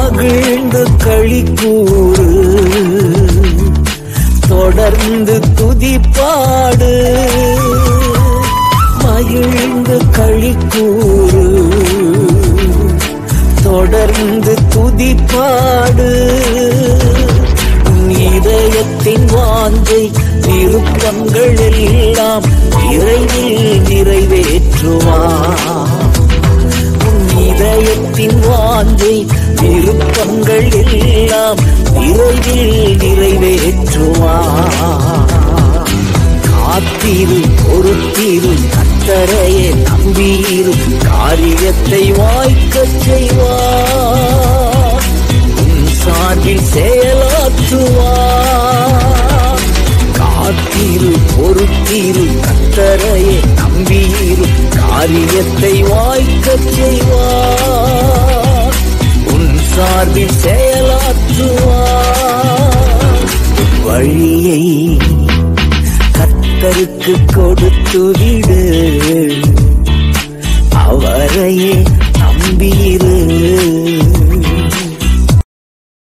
மகிழ்ந்து களி கூறு, தொடர்ந்து துதிப்பாடு. மகிழ்ந்து களி கூறு, தொடர்ந்து துதிப்பாடு. இதயத்தின் வாஞ்சை விருப்பங்கள் எல்லாம் விரைவில் நிறைவேற்றுவார். இதயத்தின் வாஞ்சை விருப்பங்கள் எல்லாம் விரைவில் நிறைவேற்றுவார். காத்திரு, பொறுத்திரு, கர்த்தரையே நம்பியிரு, காரியத்தை வாய்க்கச் செய்வார். உன் சார்பில் செயலாற்றுவார். காத்திரு, பொறுத்திரு, கர்த்தரையே நம்பியிரு, காரியத்தை வாய்க்கச் செய்வார். உன் சார்பில் செயலாற்றுவார். வழியை கர்த்தருக்கு கொடுத்து விடு, அவரையே நம்பியிரு.